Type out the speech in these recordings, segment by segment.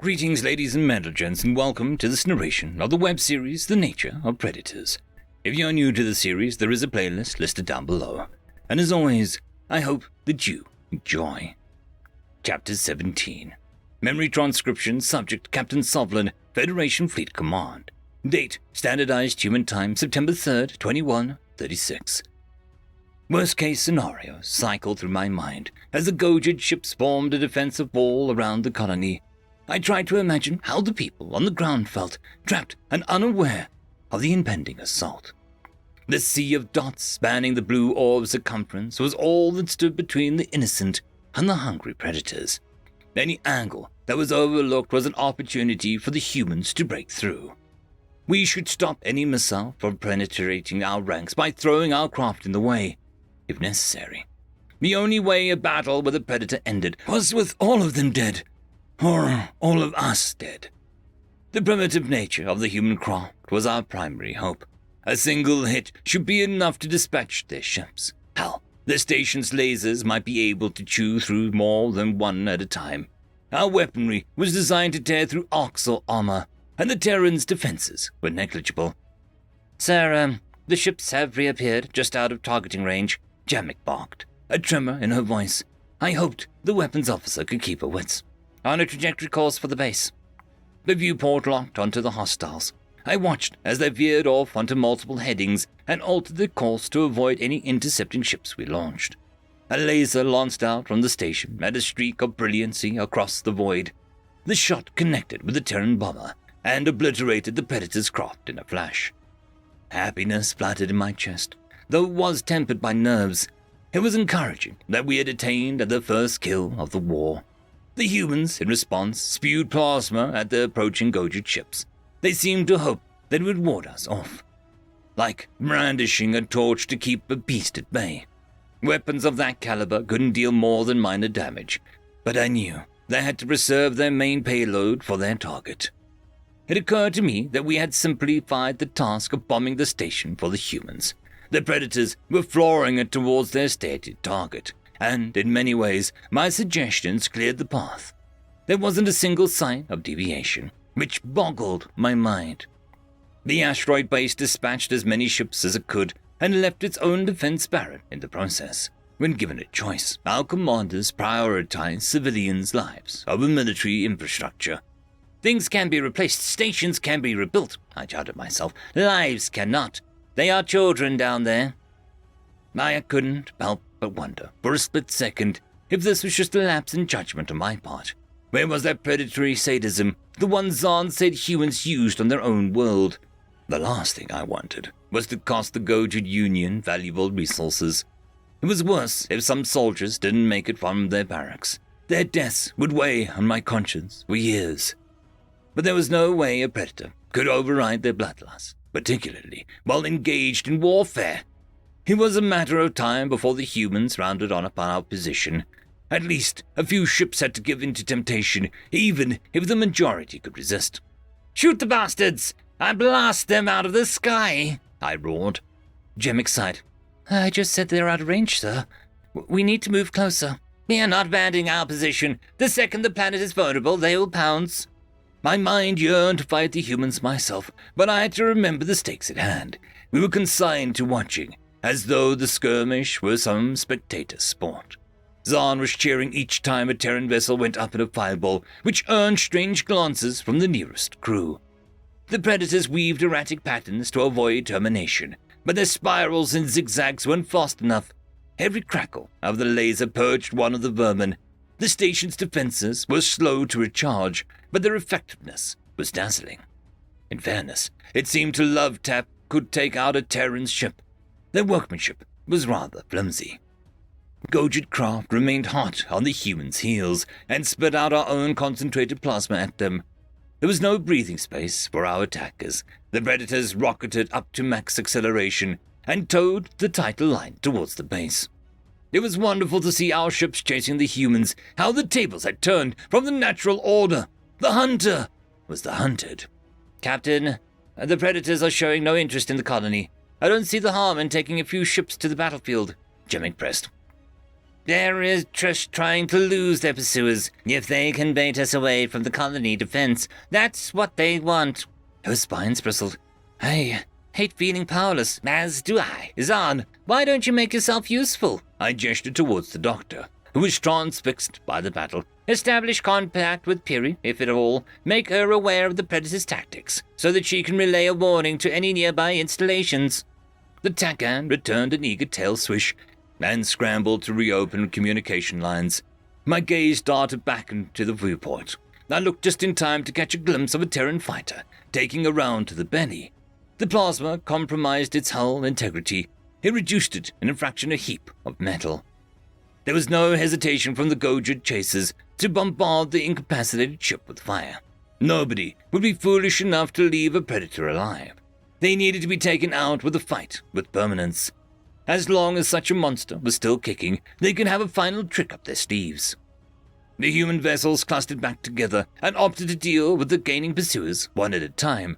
Greetings, ladies and gents, and welcome to this narration of the web series The Nature of Predators. If you're new to the series, there is a playlist listed down below. And as always, I hope that you enjoy. Chapter 17. Memory transcription, subject Captain Sovlin, Federation Fleet Command. Date, Standardized Human Time, September 3rd, 2136. Worst case scenarios cycled through my mind as the Gojid ships formed a defensive wall around the colony. I tried to imagine how the people on the ground felt, trapped and unaware of the impending assault. The sea of dots spanning the blue orb's circumference was all that stood between the innocent and the hungry predators. Any angle that was overlooked was an opportunity for the humans to break through. We should stop any missile from penetrating our ranks by throwing our craft in the way, if necessary. The only way a battle with a predator ended was with all of them dead, or all of us dead. The primitive nature of the human craft was our primary hope. A single hit should be enough to dispatch their ships. Hell, the station's lasers might be able to chew through more than one at a time. Our weaponry was designed to tear through Oxal armor, and the Terran's defenses were negligible. Sir, the ships have reappeared just out of targeting range, Jamek barked, a tremor in her voice. I hoped the weapons officer could keep her wits. On a trajectory course for the base. The viewport locked onto the hostiles. I watched as they veered off onto multiple headings and altered their course to avoid any intercepting ships we launched. A laser lanced out from the station at a streak of brilliancy across the void. The shot connected with the Terran bomber and obliterated the Predator's craft in a flash. Happiness fluttered in my chest, though it was tempered by nerves. It was encouraging that we had attained the first kill of the war. The humans, in response, spewed plasma at the approaching Gojid ships. They seemed to hope that it would ward us off, like brandishing a torch to keep a beast at bay. Weapons of that caliber couldn't deal more than minor damage, but I knew they had to preserve their main payload for their target. It occurred to me that we had simplified the task of bombing the station for the humans. The predators were flooring it towards their stated target, and in many ways my suggestions cleared the path. There wasn't a single sign of deviation, which boggled my mind. The asteroid base dispatched as many ships as it could and left its own defense barren in the process. When given a choice, our commanders prioritized civilians' lives over military infrastructure. Things can be replaced, stations can be rebuilt, I shouted myself. Lives cannot. They are children down there. I couldn't help but wonder, for a split second, if this was just a lapse in judgment on my part. Where was that predatory sadism, the one Zahn said humans used on their own world? The last thing I wanted was to cost the Gojid Union valuable resources. It was worse if some soldiers didn't make it from their barracks. Their deaths would weigh on my conscience for years. But there was no way a predator could override their bloodlust, particularly while engaged in warfare. It was a matter of time before the humans rounded on upon our position. At least a few ships had to give in to temptation, even if the majority could resist. Shoot the bastards! I blast them out of the sky! I roared. Jamek sighed. I just said they're out of range, sir. We need to move closer. We are not abandoning our position. The second the planet is vulnerable, they will pounce. My mind yearned to fight the humans myself, but I had to remember the stakes at hand. We were consigned to watching, as though the skirmish were some spectator sport. Zahn was cheering each time a Terran vessel went up in a fireball, which earned strange glances from the nearest crew. The predators weaved erratic patterns to avoid termination, but their spirals and zigzags weren't fast enough. Every crackle of the laser purged one of the vermin. The station's defenses were slow to recharge, but their effectiveness was dazzling. In fairness, it seemed to love tap could take out a Terran's ship. Their workmanship was rather flimsy. Gojid craft remained hot on the humans' heels and spit out our own concentrated plasma at them. There was no breathing space for our attackers. The predators rocketed up to max acceleration and towed the tidal line towards the base. It was wonderful to see our ships chasing the humans, how the tables had turned from the natural order. The hunter was the hunted. Captain, the predators are showing no interest in the colony. I don't see the harm in taking a few ships to the battlefield, Jamek pressed. They're just trying to lose their pursuers. If they can bait us away from the colony defense, that's what they want. Her spines bristled. I hate feeling powerless, as do I. Zahn, why don't you make yourself useful? I gestured towards the doctor, who was transfixed by the battle. Establish contact with Piri, if at all. Make her aware of the Predator's tactics, so that she can relay a warning to any nearby installations. The Takan returned an eager tail swish, and scrambled to reopen communication lines. My gaze darted back into the viewport. I looked just in time to catch a glimpse of a Terran fighter, taking a round to the belly. The plasma compromised its hull integrity. It reduced it in a fraction a heap of metal. There was no hesitation from the Gojid chasers to bombard the incapacitated ship with fire. Nobody would be foolish enough to leave a Predator alive. They needed to be taken out with a fight with permanence. As long as such a monster was still kicking, they could have a final trick up their sleeves. The human vessels clustered back together and opted to deal with the gaining pursuers one at a time.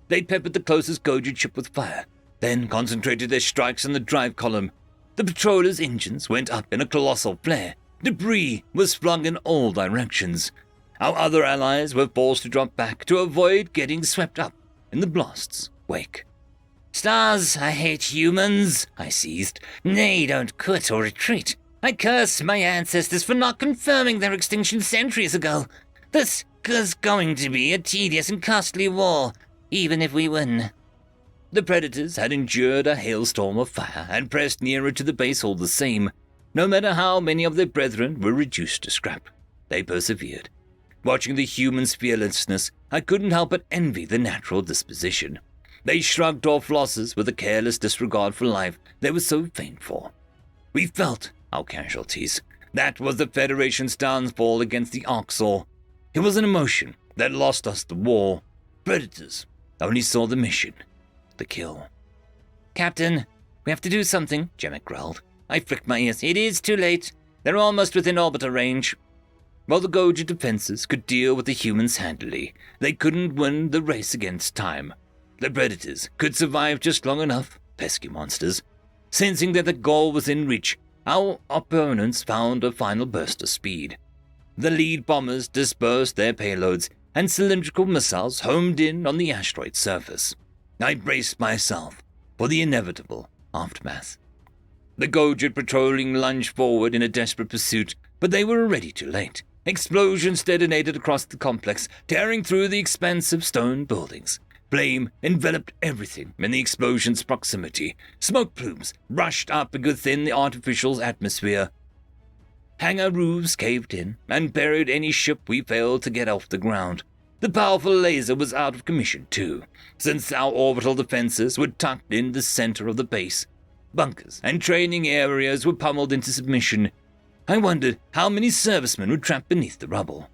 They peppered the closest Gojid ship with fire, then concentrated their strikes on the drive column. The patrollers' engines went up in a colossal flare. Debris was flung in all directions. Our other allies were forced to drop back to avoid getting swept up in the blast's wake. Stars, I hate humans, I seized. They don't quit or retreat. I curse my ancestors for not confirming their extinction centuries ago. This is going to be a tedious and costly war, even if we win. The Predators had endured a hailstorm of fire and pressed nearer to the base all the same. No matter how many of their brethren were reduced to scrap, they persevered. Watching the humans' fearlessness, I couldn't help but envy the natural disposition. They shrugged off losses with a careless disregard for life they were so famed for. We felt our casualties. That was the Federation's downfall against the Arxor. It was an emotion that lost us the war. Predators only saw the mission, the kill. Captain, we have to do something, Jemek growled. I flicked my ears. It is too late. They're almost within orbital range. While the Gojid defenses could deal with the humans handily, they couldn't win the race against time. The Predators could survive just long enough, pesky monsters. Sensing that the goal was in reach, our opponents found a final burst of speed. The lead bombers dispersed their payloads, and cylindrical missiles homed in on the asteroid's surface. I braced myself for the inevitable aftermath. The Gojid patrolling lunged forward in a desperate pursuit, but they were already too late. Explosions detonated across the complex, tearing through the expansive stone buildings. Flame enveloped everything in the explosion's proximity. Smoke plumes rushed up within the artificial atmosphere. Hangar roofs caved in and buried any ship we failed to get off the ground. The powerful laser was out of commission too, since our orbital defenses were tucked in the center of the base. Bunkers and training areas were pummeled into submission. I wondered how many servicemen were trapped beneath the rubble.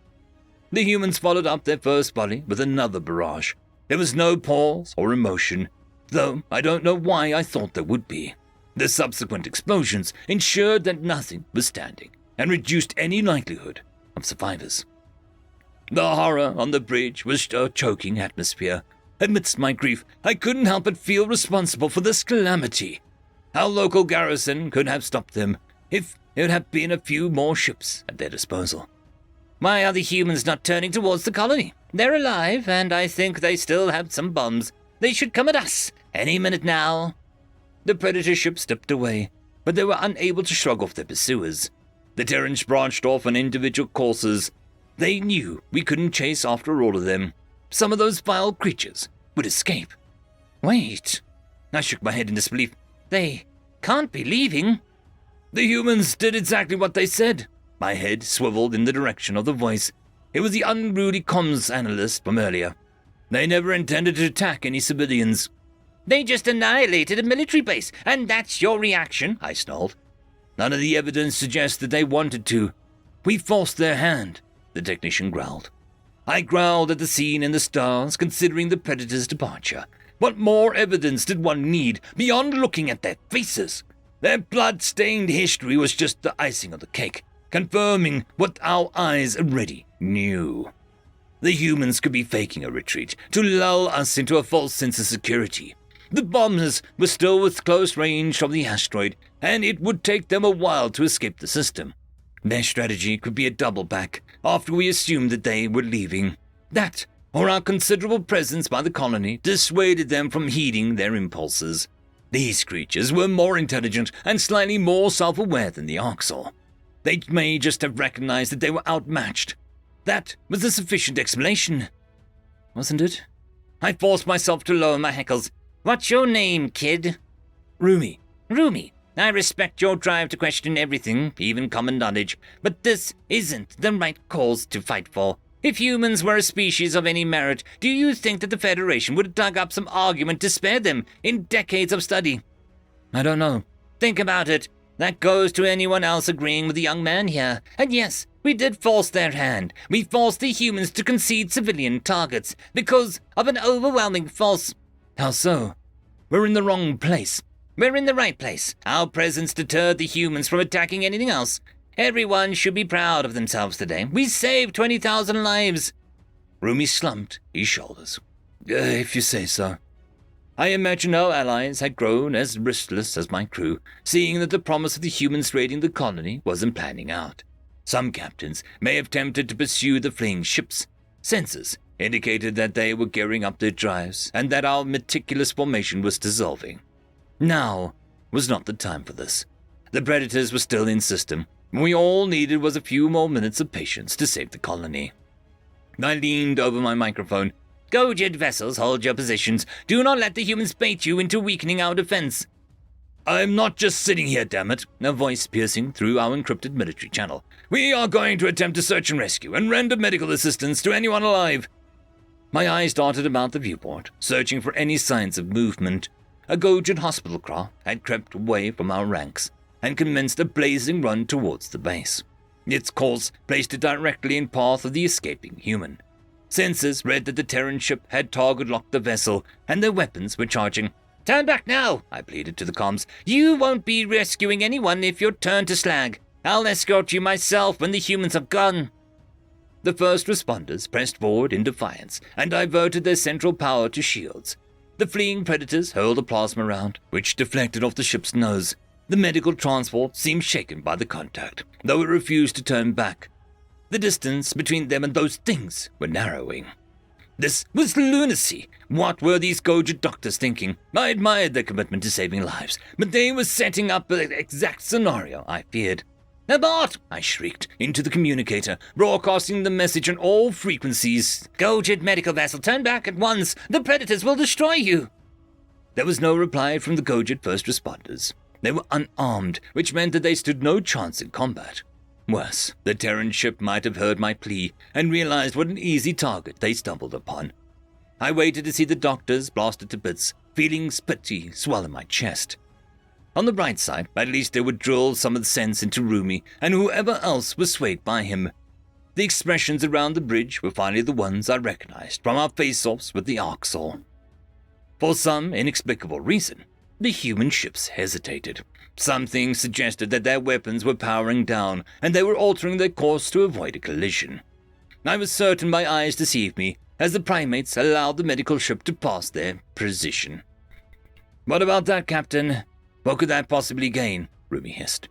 The humans followed up their first volley with another barrage. There was no pause or emotion, though I don't know why I thought there would be. The subsequent explosions ensured that nothing was standing and reduced any likelihood of survivors. The horror on the bridge was a choking atmosphere. Amidst my grief, I couldn't help but feel responsible for this calamity. Our local garrison could have stopped them if there had been a few more ships at their disposal. Why are the humans not turning towards the colony? They're alive, and I think they still have some bombs. They should come at us any minute now. The Predator ship stepped away, but they were unable to shrug off their pursuers. The Terrans branched off on individual courses. They knew we couldn't chase after all of them. Some of those vile creatures would escape. Wait. I shook my head in disbelief. They can't be leaving. The humans did exactly what they said. My head swiveled in the direction of the voice. It was the unruly comms analyst from earlier. They never intended to attack any civilians. They just annihilated a military base, and that's your reaction, I snarled. None of the evidence suggests that they wanted to. We forced their hand, the technician growled. I growled at the scene in the stars, considering the Predator's departure. What more evidence did one need beyond looking at their faces? Their blood-stained history was just the icing on the cake, confirming what our eyes already knew. The humans could be faking a retreat to lull us into a false sense of security. The bombers were still within close range of the asteroid, and it would take them a while to escape the system. Their strategy could be a double back after we assumed that they were leaving. That, or our considerable presence by the colony, dissuaded them from heeding their impulses. These creatures were more intelligent and slightly more self-aware than the Orcs. They may just have recognized that they were outmatched. That was a sufficient explanation, wasn't it? I forced myself to lower my heckles. What's your name, kid? Rumi. Rumi. I respect your drive to question everything, even common knowledge, but this isn't the right cause to fight for. If humans were a species of any merit, do you think that the Federation would have dug up some argument to spare them in decades of study? I don't know. Think about it. That goes to anyone else agreeing with the young man here. And yes, we did force their hand. We forced the humans to concede civilian targets because of an overwhelming force. How so? We're in the wrong place. We're in the right place. Our presence deterred the humans from attacking anything else. Everyone should be proud of themselves today. We saved 20,000 lives. Rumi slumped his shoulders. If you say so. I imagine our allies had grown as restless as my crew, seeing that the promise of the humans raiding the colony wasn't panning out. Some captains may have attempted to pursue the fleeing ships. Sensors indicated that they were gearing up their drives and that our meticulous formation was dissolving. Now was not the time for this. The predators were still in system. We all needed was a few more minutes of patience to save the colony. I leaned over my microphone. Gojid vessels, hold your positions. Do not let the humans bait you into weakening our defense. I'm not just sitting here, dammit, a voice piercing through our encrypted military channel. We are going to attempt to search and rescue and render medical assistance to anyone alive. My eyes darted about the viewport, searching for any signs of movement. A Gojid hospital craft had crept away from our ranks and commenced a blazing run towards the base. Its course placed it directly in path of the escaping human. Sensors read that the Terran ship had target-locked the vessel, and their weapons were charging. Turn back now, I pleaded to the comms. You won't be rescuing anyone if you're turned to slag. I'll escort you myself when the humans are gone. The first responders pressed forward in defiance and diverted their central power to shields. The fleeing predators hurled a plasma round, which deflected off the ship's nose. The medical transport seemed shaken by the contact, though it refused to turn back. The distance between them and those things were narrowing. This was lunacy. What were these Gojid doctors thinking? I admired their commitment to saving lives, but they were setting up the exact scenario I feared. Abort! I shrieked into the communicator, broadcasting the message on all frequencies. Gojid medical vessel, turn back at once. The predators will destroy you. There was no reply from the Gojid first responders. They were unarmed, which meant that they stood no chance in combat. Worse, the Terran ship might have heard my plea and realized what an easy target they stumbled upon. I waited to see the doctors blasted to bits, feeling pity swell in my chest. On the bright side, at least they would drill some of the sense into Rumi and whoever else was swayed by him. The expressions around the bridge were finally the ones I recognized from our face-offs with the Orcs. For some inexplicable reason, the human ships hesitated. Something suggested that their weapons were powering down and they were altering their course to avoid a collision. I was certain my eyes deceived me as the primates allowed the medical ship to pass their position. What about that, Captain? What could that possibly gain? Rumi hissed.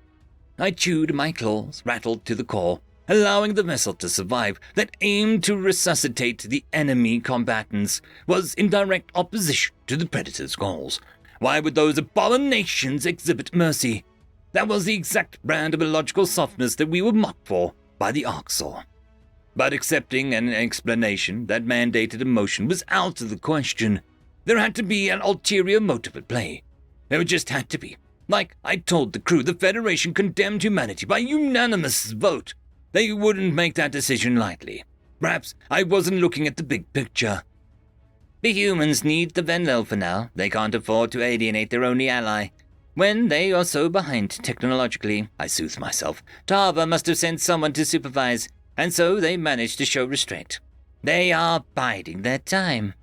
I chewed my claws, rattled to the core, allowing the vessel to survive that aimed to resuscitate the enemy combatants was in direct opposition to the Predator's goals. Why would those abominations exhibit mercy? That was the exact brand of illogical softness that we were mocked for by the Orcs. But accepting an explanation that mandated emotion was out of the question. There had to be an ulterior motive at play. There just had to be. Like I told the crew, the Federation condemned humanity by unanimous vote. They wouldn't make that decision lightly. Perhaps I wasn't looking at the big picture. The humans need the Venlil for now. They can't afford to alienate their only ally. When they are so behind technologically, I soothed myself, Tava must have sent someone to supervise, and so they managed to show restraint. They are biding their time.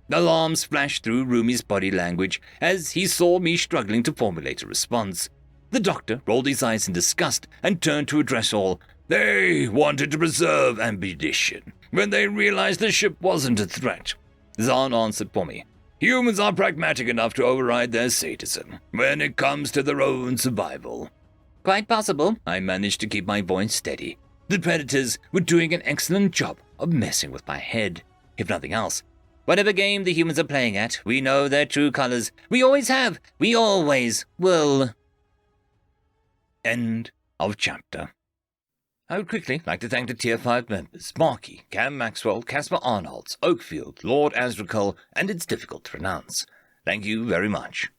Alarms flashed through Rumi's body language as he saw me struggling to formulate a response. The doctor rolled his eyes in disgust and turned to address all. They wanted to preserve ammunition when they realized the ship wasn't a threat. Zahn answered for me. Humans are pragmatic enough to override their sadism when it comes to their own survival. Quite possible. I managed to keep my voice steady. The predators were doing an excellent job of messing with my head, if nothing else. Whatever game the humans are playing at, we know their true colors. We always have. We always will. End of chapter. I would quickly like to thank the Tier 5 members, Marky, Cam Maxwell, Casper Arnholtz, Oakfield, Lord Azrakul, and it's difficult to pronounce. Thank you very much.